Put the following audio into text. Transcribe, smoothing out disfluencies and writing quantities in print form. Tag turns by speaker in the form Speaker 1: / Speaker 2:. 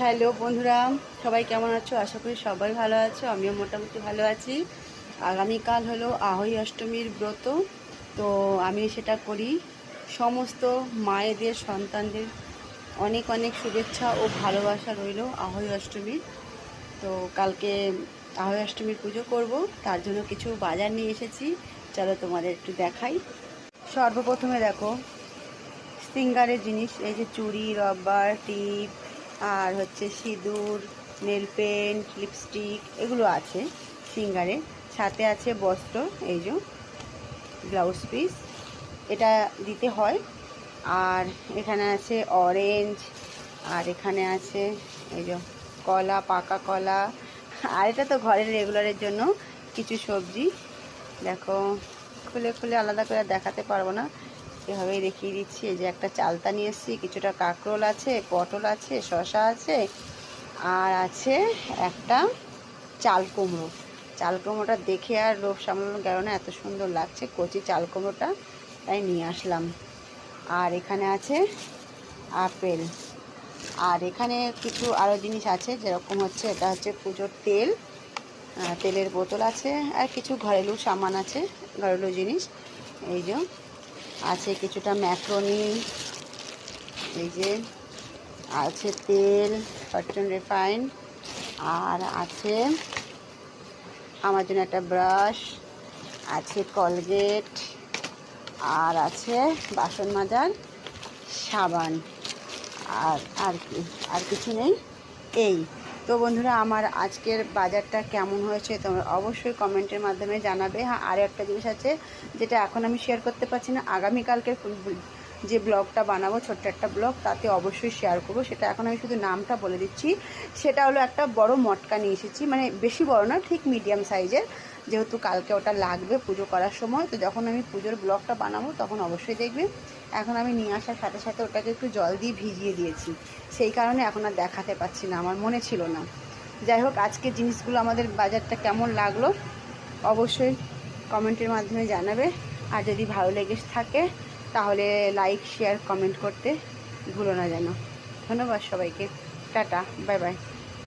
Speaker 1: Hello বন্ধুরা, সবাই কেমন আছো? আশা করি সবাই ভালো আছো। আমিও মোটামুটি ভালো আছি। আগামীকাল হলো আহোই অষ্টমীর ব্রত, তো আমি সেটা করি। সমস্ত মায়েদের সন্তানদের অনেক অনেক শুভেচ্ছা ও ভালোবাসা রইল আহোই অষ্টমীর। তো কালকে আহোই অষ্টমীর পুজো করব, তার জন্য কিছু বাজার নিয়ে এসেছি। চলো তোমাদের একটু দেখাই। সর্বপ্রথমে দেখো সিঙ্গারের জিনিস, এই যে চুড়ি, রবার, টিপ, আর হচ্ছে সিঁদুর, নেল পেন্ট, লিপস্টিক, এগুলো আছে সিঙ্গারে। সাথে আছে বস্ত্র, এই যে ব্লাউজ পিস, এটা দিতে হয়। আর এখানে আছে অরেঞ্জ, আর এখানে আছে এই যে কলা, পাকা কলা। আর এটা তো ঘরের রেগুলারের জন্য কিছু সবজি। দেখো, খুলে খুলে আলাদা করে দেখাতে পারবো না, এভাবেই দেখিয়ে দিচ্ছি। এই যে একটা চালতা নিয়ে এসেছি, কিছুটা কাঁকরোল আছে, পটল আছে, শসা আছে, আর আছে একটা চাল কুমড়ো। চাল কুমড়োটা দেখে আর লোভ সামলানো গেল না, এত সুন্দর লাগছে কচি চাল কুমড়োটা, তাই নিয়ে আসলাম। আর এখানে আছে আপেল। আর এখানে কিছু আরও জিনিস আছে, যেরকম হচ্ছে এটা হচ্ছে পুজোর তেল, তেলের বোতল আছে, আর কিছু ঘরেলু সামান আছে, ঘরেলু জিনিস। এই যে আছে কিছুটা ম্যাক্রোনি, এই যে আছে তেল ফরচুন রিফাইন, আর আছে আমার জন্য একটা ব্রাশ, আছে কলগেট, আর আছে বাসন মাজার সাবান। আর কি, আর কিছু নেই। এই তো বন্ধুরা, আমার আজকের বাজারটা কেমন হয়েছে তোমরা অবশ্যই কমেন্টের মাধ্যমে জানাবে। হ্যাঁ, আরও একটা জিনিস আছে যেটা এখন আমি শেয়ার করতে পারছি না, আগামীকালকে যে ব্লগটা বানাবো, ছোট্ট একটা ব্লগ, তাতে অবশ্যই শেয়ার করবো। সেটা এখন আমি শুধু নামটা বলে দিচ্ছি। সেটা হলো একটা বড় মটকা নিয়ে এসেছি, মানে বেশি বড় না, ঠিক মিডিয়াম সাইজের। যেহেতু কালকে ওটা লাগবে পুজো করার সময়, তো যখন আমি পুজোর ব্লগটা বানাবো তখন অবশ্যই দেখবে। এখন আমি নিয়ে আসার সাথে সাথে ওটাকে একটু জল দিয়ে ভিজিয়ে দিয়েছি, সেই কারণে এখন আর দেখাতে পারছি না, আমার মনে ছিল না। যাই হোক, আজকের জিনিসগুলো আমাদের বাজারটা কেমন লাগলো অবশ্যই কমেন্টের মাধ্যমে জানাবে। আর যদি ভালো লেগে থাকে তাহলে লাইক, শেয়ার, কমেন্ট করতে ভুলো না যেন। ধন্যবাদ সবাইকে। Tata, bye bye.